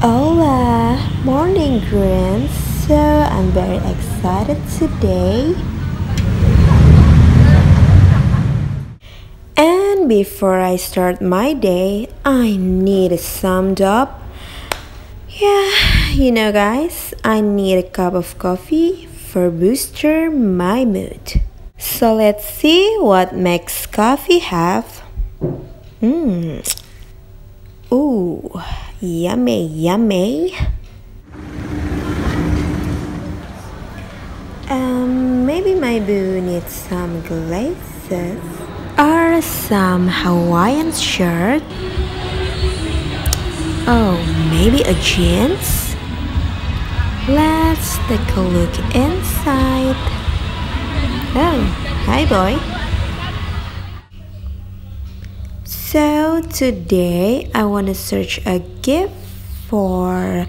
Hola, morning Grants. So I'm very excited today. And before I start my day, I need a summed up. Yeah, guys, I need a cup of coffee for booster my mood. So let's see what makes coffee have. Mmm. Ooh, yummy, yummy. Maybe my boo needs some glasses or some Hawaiian shirt. Oh, maybe a jeans? Let's take a look inside. Oh, hi boy. So today I want to search a gift for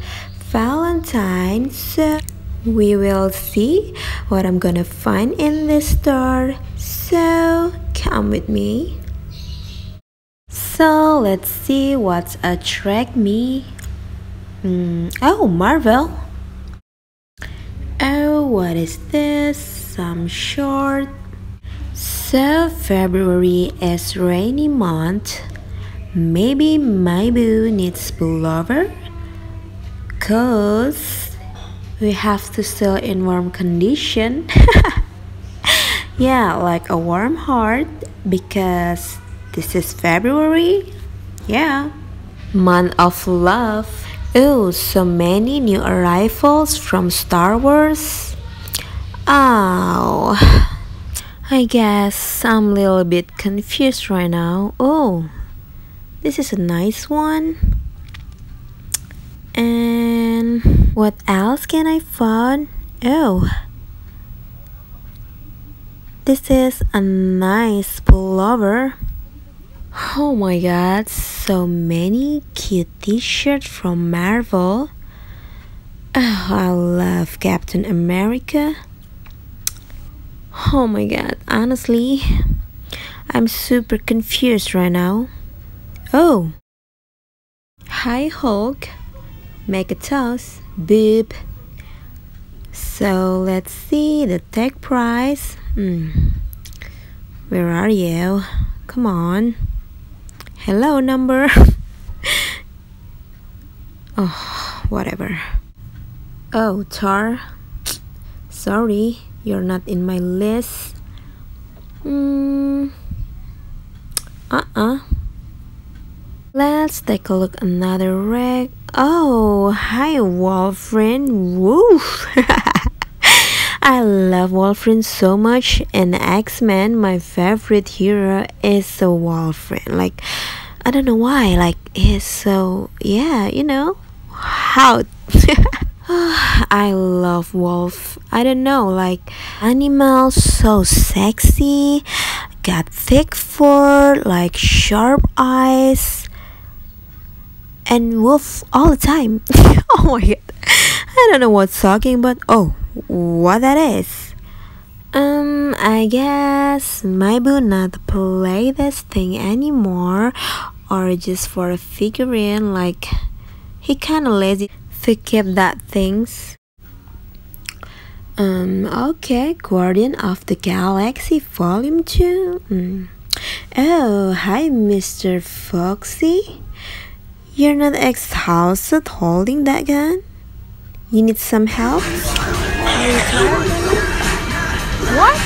Valentine. So we will see what I'm gonna find in this store. So come with me. So let's see what's attract me. Oh, Marvel. Oh, what is this? Some short. So February is rainy month. Maybe my boo needs pullover. Cause we have to still in warm condition. Yeah, like a warm heart because this is February. Yeah. Month of love. Oh, so many new arrivals from Star Wars. Oh, I guess I'm a little bit confused right now. Oh, this is a nice one. And what else can I find? Oh, this is a nice pullover. Oh my god, so many cute t-shirts from Marvel. Oh, I love Captain America. Oh my god, honestly, I'm super confused right now. Oh, hi Hulk, make a toast, boob. So let's see the tag price. Where are you? Come on. Hello, number. Oh, whatever. Oh, Tar. Sorry, you're not in my list. Let's take a look another rack. Oh, hi Wolverine. Woo! I love Wolverine so much. In X-Men, my favorite hero is a Wolverine. Like, I don't know why. Like, he's so, yeah, how. I love wolf. I don't know, like animals so sexy, got thick fur, like sharp eyes, and wolf all the time. Oh my god, I don't know what's talking, but oh, what that is. I guess my boo not play this thing anymore, or just for a figurine. Like he kinda lazy to keep that things. Okay, Guardian of the Galaxy Volume 2. Oh, hi Mr. Foxy. You're not exhausted holding that gun? You need some help? What?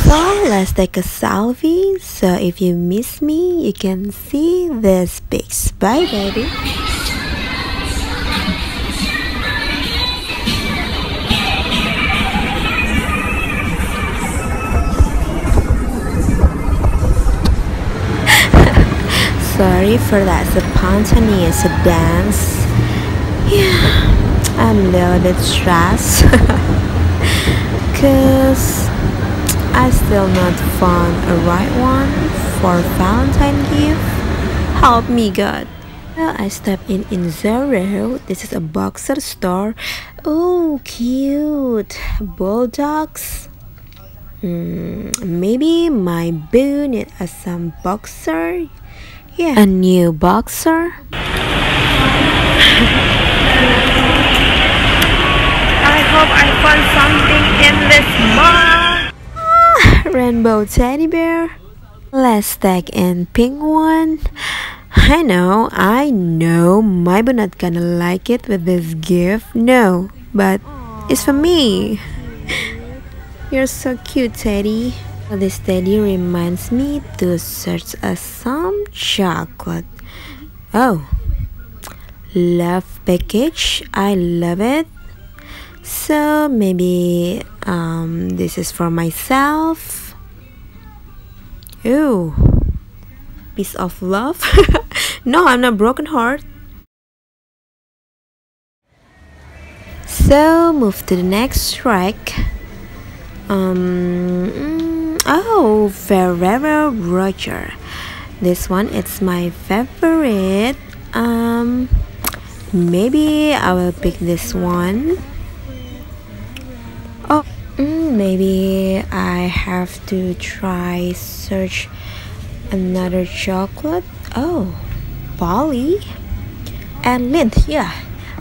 So let's take a selfie. So if you miss me, you can see this pics. Bye, baby. Sorry for that spontaneous dance. Yeah, I'm a little bit stressed cause I still not found a right one for Valentine gift. Help me God. Well, I stepped in Zoro. This is a boxer store. Oh, cute bulldogs. Maybe my boo need some boxer. Yeah, a new boxer. I hope I find something in this mug. Rainbow teddy bear. Let's take in pink one. I know, my boo not gonna like it with this gift. No, but it's for me. You're so cute, Teddy. This teddy reminds me to search some chocolate. Oh, love package. I love it. So maybe this is for myself. Ooh, piece of love. No, I'm not broken heart. So move to the next track. Oh, Ferrero Rocher. This one it's my favorite. Maybe I will pick this one. Oh, maybe I have to try search another chocolate. Oh, Polly and Lindt. Yeah,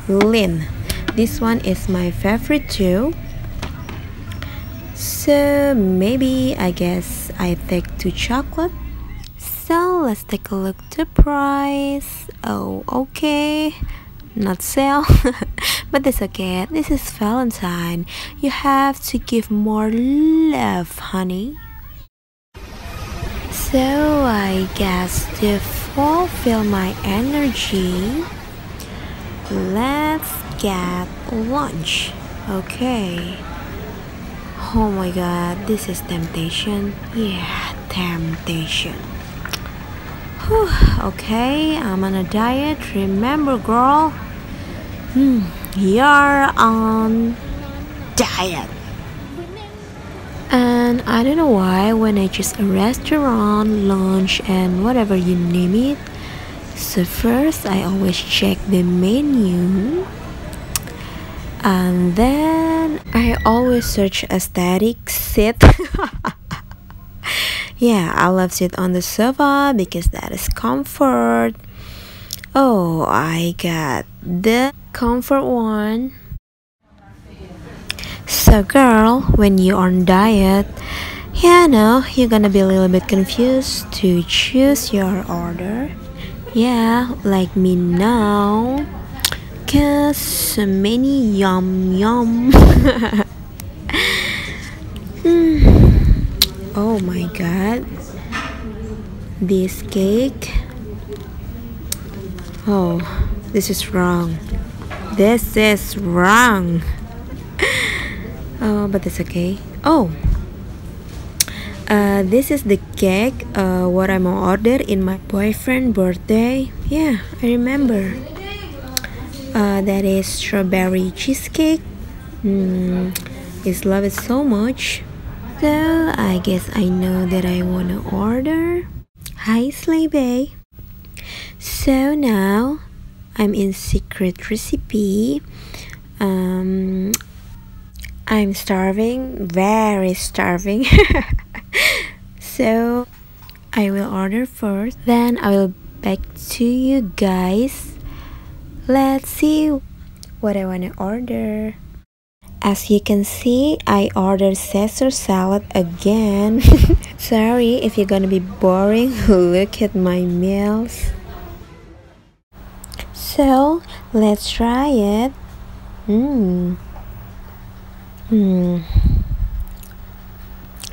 Lindt. This one is my favorite too. So maybe I guess I take 2 chocolate. So let's take a look at the price. Oh, okay, not sale. But that's okay. This is Valentine. You have to give more love, honey. So I guess to fulfill my energy, let's get lunch. Okay. Oh my god, this is temptation. Yeah, temptation. Whew, okay, I'm on a diet. Remember, girl, you're on diet. And I don't know why when I choose a restaurant, lunch, and whatever you name it, so first I always check the menu. And then I always search aesthetic sit. Yeah, I love sit on the sofa because that is comfort. Oh, I got the comfort one. So girl, when you're on diet, no, you're gonna be a little bit confused to choose your order. Yeah, like me now. Cause so many yum. Oh my god, this cake. Oh, this is wrong. This is wrong. Oh, but it's okay. Oh, this is the cake. What I'm gonna order in my boyfriend's birthday. Yeah, I remember. That is strawberry cheesecake. His love it so much. So I guess I know that I wanna order. Hi Slay Bay. So now I'm in secret recipe. I'm starving, very starving. So I will order first, then I will back to you guys. Let's see what I want to order. As you can see, I ordered Caesar salad again. Sorry if you're gonna be boring. Look at my meals. So let's try it.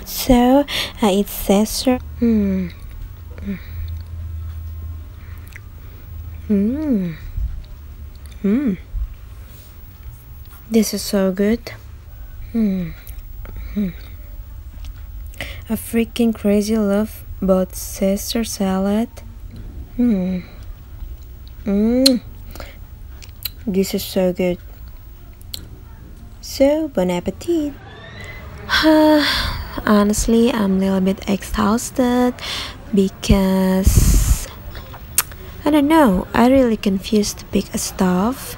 So it's Caesar. This is so good. I freaking crazy love about Caesar salad. This is so good. So bon appetit. Honestly, I'm a little bit exhausted because I don't know, I really confused to pick a stuff.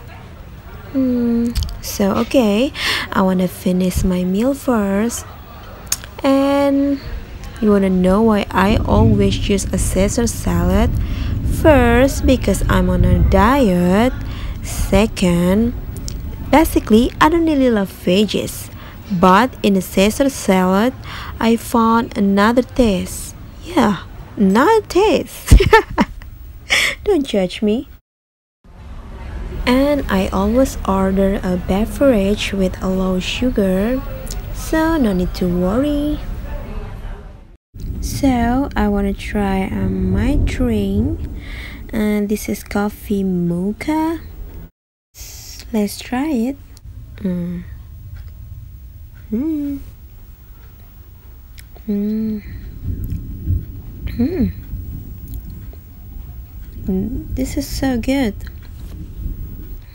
So okay, I wanna finish my meal first. And you wanna know why I always choose a Caesar salad? First, because I'm on a diet. Second, basically, I don't really love veggies. But in a Caesar salad, I found another taste. Yeah, another taste. Don't judge me. And I always order a beverage with a low sugar, so no need to worry. So I want to try my drink, and this is coffee mocha. Let's try it. Mm. Mm. Mm. Mm. This is so good.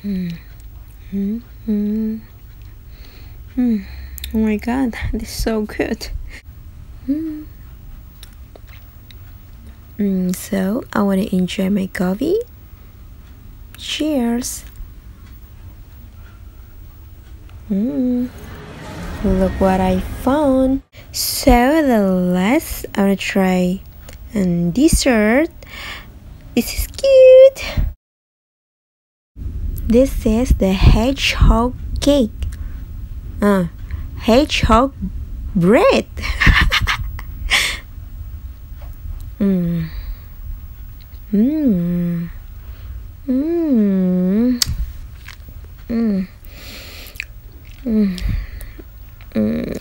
Mm. Mm. Mm. Mm. Oh my god, this is so good. Mm. So I want to enjoy my coffee. Cheers. Look what I found. So the last I want to try dessert. This is cute. This is the hedgehog cake. Hedgehog bread. Mm. Mm. Mm. Mm. Mm. Mm.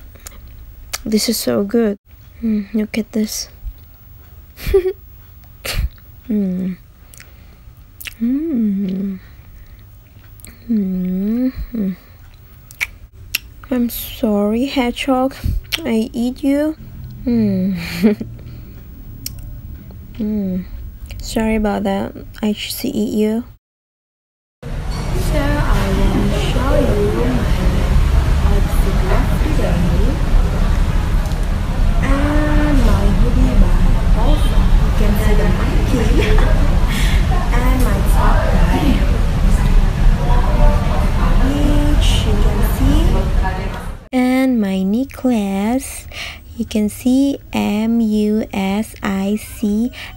This is so good. Look at this. Mm. Mm. Mm. I'm sorry, hedgehog. I eat you. Sorry about that. I just eat you. So I want to show you my outfit of today. And my hoodie by Couse. You can see the monkey. And my top by which you can see. And my necklace. You can see MUSIC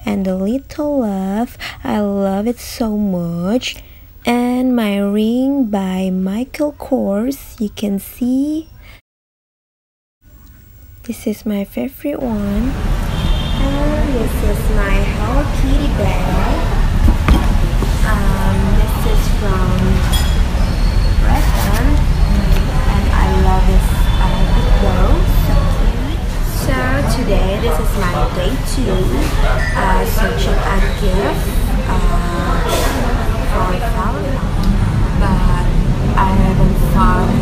and the little love. I love it so much. And my ring by Michael Kors. You can see. This is my favorite one. And this is my Hello Kitty bag. This is from Redden. And I love this big bow. So today this is my day 2 searching a gift for Valentine, but I haven't found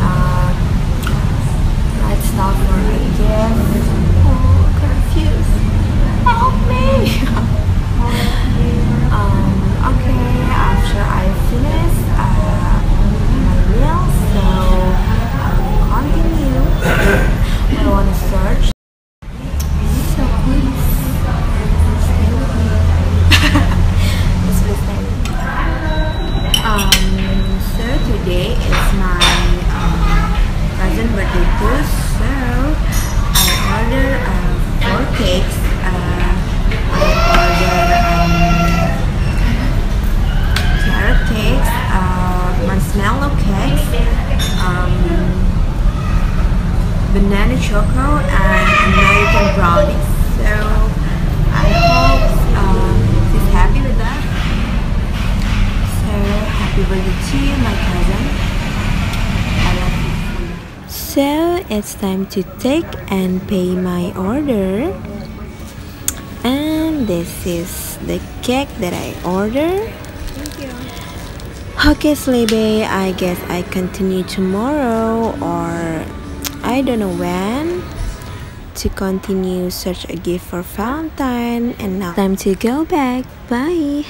right stuff for a gift. Oh, confused. Help me! Okay, after I finish my meal, so I will continue. I want to search. Today is my cousin's birthday too, so I ordered 4 cakes. I ordered carrot cakes, marshmallow cakes, banana choco, and American brownies. So I hope she's happy with that. Happy birthday to you, my cousin. I love you. So it's time to take and pay my order. And this is the cake that I ordered. Thank you. Okay, Slebe, I guess I continue tomorrow or I don't know when to continue search a gift for Valentine. And now time to go back. Bye.